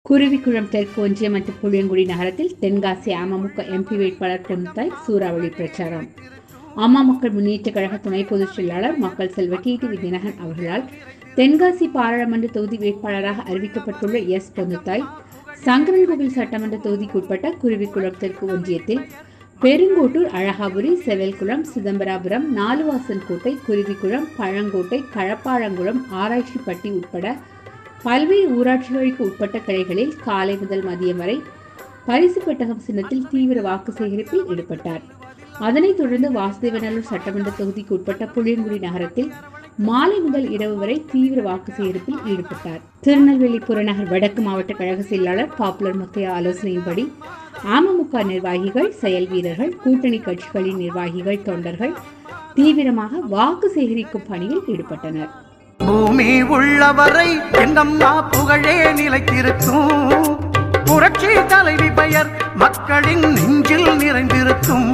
குருவிக்குளம் தெற்கு ஒன்றியம் மற்றும் புளியங்குடி நகரத்தில் தென்காசி அமமுக எம்பி வேட்பாளர் பொன்னுத்தாய் சூறாவளி பிரச்சாரம். அமமுக முன்னேற்ற கழக துணை பொதுச் செயலாளர் மக்கள் செல்வர் டிடிவி தினகரன் அவர்களால் தென்காசி பாராளுமன்ற தொகுதி வேட்பாளராக அறிவிக்கப்பட்டுள்ள எஸ் பொன்னுத்தாய் சங்கரன்கோவில் சட்டமன்ற தொகுதிக்குட்பட்ட குருவிக்குளம் தெற்கு ஒன்றியத்தில் பெருங்கோட்டூர், அழகாபுரி, செவல்குளம், சிதம்பராபுரம், நாலுவாசன்கோட்டை, குருவிக்குளம், பழங்கோட்டை, களப்பாளங்குளம், ஆராய்ச்சிப்பட்டி உட்பட பல்வேறு ஊராட்சிகளுக்கு உட்பட்ட கிளைகளில் காலை முதல் மதியம் வரை பரிசு பெட்டகம் சின்னத்தில் தீவிர வாக்கு சேகரிப்பில் ஈடுபட்டார். அதனைத் தொடர்ந்து வாசுதேவநல்லூர் சட்டமன்ற தொகுதிக்கு உட்பட்ட புளியங்குடி நகரத்தில் மாலை முதல் இரவு வரை தீவிர வாக்கு சேகரிப்பில் ஈடுபட்டார். திருநெல்வேலி புறநகர் வடக்கு மாவட்ட கழக செயலாளர் பாப்புலர் முத்தையா ஆலோசனையின்படி அமமுக நிர்வாகிகள், செயல் வீரர்கள், கூட்டணி கட்சிகளின் நிர்வாகிகள், தொண்டர்கள் தீவிரமாக வாக்கு சேகரிக்கும் பணியில் ஈடுபட்டனர். பூமி உள்ளவரை எங்கம்மா புகழே நிலைத்திருக்கும். புரட்சி தலைவி பெயர் மக்களின் நெஞ்சில் நிறைந்திருக்கும்.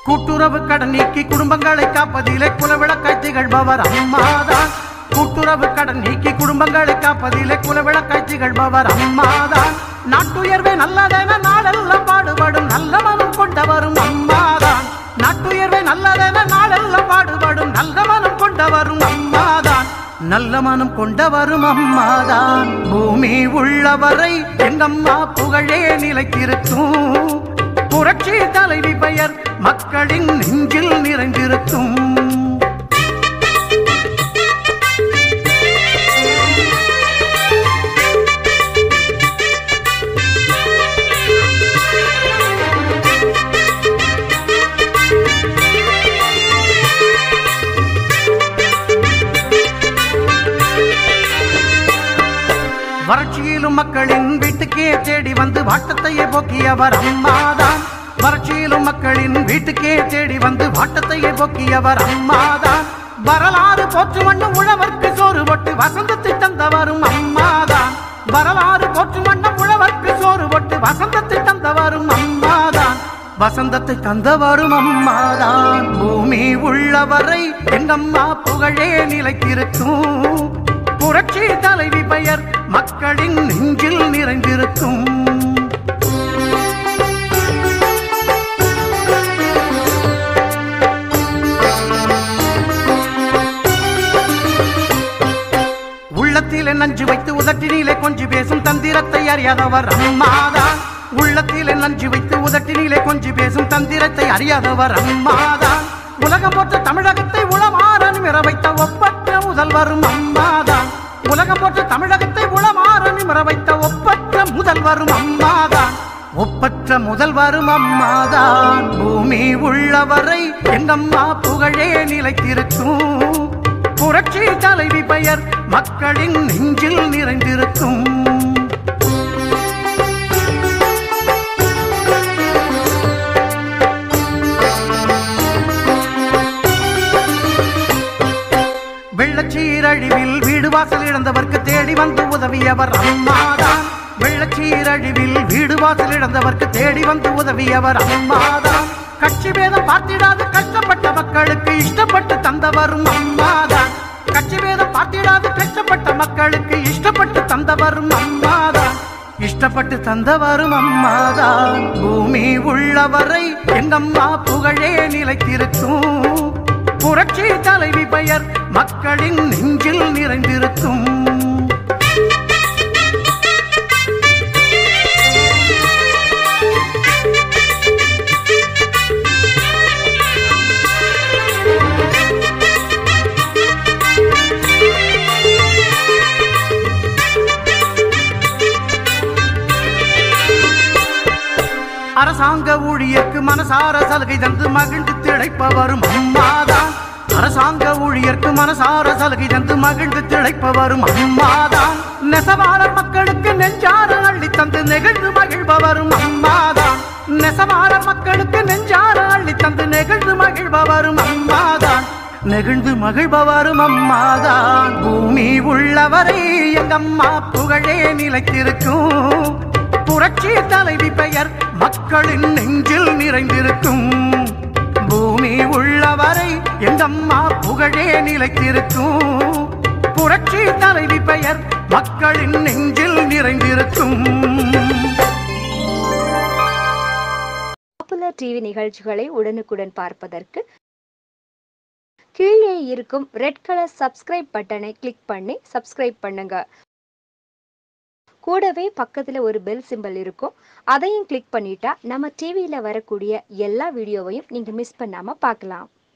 கூட்டுறவு கடன் நீக்கி குடும்பங்களை காப்பதிலே குலவிளக்காய் திகழ்பவர் அம்மாதான். கூட்டுறவு கடன் நீக்கி குடும்பங்களை காப்பதிலே குலவிளக்காய் திகழ்பவர் அம்மாதான். நாட்டுயர்வே நல்லதென நாளெல்லாம் பாடுபடும் நல்ல மனம் கொண்டவரும் அம்மாதான். நாட்டுயர்வே நல்லதென நாளெல்லாம் பாடுபடும் நல்ல மனம் கொண்டவரும் அம்மாதான். நல்ல மனம் கொண்டவரும் அம்மாதான். பூமி உள்ளவரை எங்கம்மா புகழே நிலைத்திருக்கும். புரட்சி தலைவி பெயர் மக்களின் நெஞ்சில் நிறைந்திருக்கும். வறட்சியிலும் மக்களின் வீட்டுக்கே தேடி வந்து வாட்டத்தையே போக்கியவர் அம்மாதான். வறட்சியிலும் மக்களின் வீட்டுக்கே தேடி வந்து வாட்டத்தையே போக்கியவர் அம்மாதான். வரலாறு போற்று மண்ணும் உழவர்க்கு சோறு போட்டு வசந்தத்தை தந்தவரும் அம்மாதான். வரலாறு போற்று மண்ணும் உழவர்க்கு சோறு போட்டு வசந்தத்தை தந்தவரும் அம்மாதான். வசந்தத்தை தந்தவரும் அம்மாதான். பூமி உள்ளவரை எங்கம்மா புகழே நிலைத்திருக்கும். புரட்சி தலைவி பெயர் மக்களின் நெஞ்சில் நிறைந்திருக்கும். உள்ளத்திலே நஞ்சு வைத்து உதட்டினிலே கொஞ்சி பேசும் தந்திரத்தை அறியாதவர் அம்மாதான். உள்ளத்திலே நஞ்சு வைத்து உதட்டினிலே கொஞ்சி பேசும் தந்திரத்தை அறியாதவர் அம்மாதான். உலகம் போற்ற தமிழகத்தை உளமாற நிமிர வைத்த ஒப்பற்ற முதல்வரும் அம்மாதான். உலகம் போற்ற தமிழகத்தை உளமாற நிமிர வைத்த ஒப்பற்ற முதல்வரும் அம்மாதான். ஒப்பற்ற முதல்வரும் அம்மாதான். பூமி உள்ளவரை எங்கம்மா புகழே நிலைத்திருக்கும். புரட்சி தலைவி பெயர் மக்களின் நெஞ்சில் நிறைந்திருக்கும். வெள்ளச்சீரழிவில் வீடு வாசல் இழந்தவர்க்கு தேடி வந்து உதவியவர் அம்மாதான். வெள்ளச்சீரழிவில் வீடு வாசல் இழந்தவர்க்கு தேடி வந்து உதவியவர் அம்மாதான். கட்சி பேதம் பார்த்திடாது கஷ்டப்பட்ட மக்களுக்கு இஷ்டப்பட்டு தந்தவரும் அம்மாதான். கட்சி பேதம் பார்த்திடாது கஷ்டப்பட்ட மக்களுக்கு இஷ்டப்பட்டு தந்தவரும் அம்மாதான். இஷ்டப்பட்டு தந்தவரும் அம்மாதான். பூமி உள்ளவரை எங்கம்மா புகழே நிலைத்திருக்கும். புரட்சி தலைவி பெயர் மக்களின் நெஞ்சில் நிறைந்திருக்கும். அரசாங்க ஊழியர்க்கு மனசார சலுகை தந்து மகிழ்ந்து திளைப்பவரும் அம்மாதான். அரசாங்க ஊழியர்க்கு மனசார சலுகை தந்து மகிழ்ந்து திளைப்பவரும் அம்மாதான். நெசவாளர் மக்களுக்கு நெஞ்சார அள்ளி தந்து நெகிழ்ந்து மகிழ்பவரும் அம்மாதான். நெசவாளர் மக்களுக்கு நெஞ்சார அள்ளி தந்து நெகிழ்ந்து மகிழ்பவரும் அம்மாதான். நெகிழ்ந்து மகிழ்பவரும் அம்மாதான். பூமி உள்ளவரை எங்கம்மா புகழே நிலைத்திருக்கும். புரட்சி தலைவி பெயர் மக்களின் நெஞ்சில் நிறைந்திருக்கும். பூமி உள்ளவரை எங்கம்மா புகழே நிலைத்திருக்கும். புரட்சி தலைவி பெயர் மக்களின் நெஞ்சில் நிறைந்திருக்கும். பாப்புலர் டிவி நிகழ்ச்சிகளை உடனுக்குடன் பார்ப்பதற்கு கீழே இருக்கும் ரெட் கலர் சப்ஸ்கிரைப் பட்டனை கிளிக் பண்ணி சப்ஸ்கிரைப் பண்ணுங்க. கூடவே பக்கத்துல ஒரு பெல் சிம்பல் இருக்கும், அதையும் கிளிக் பண்ணிட்டா நம்ம டிவியில வரக்கூடிய எல்லா வீடியோவையும் நீங்க மிஸ் பண்ணாம பார்க்கலாம்.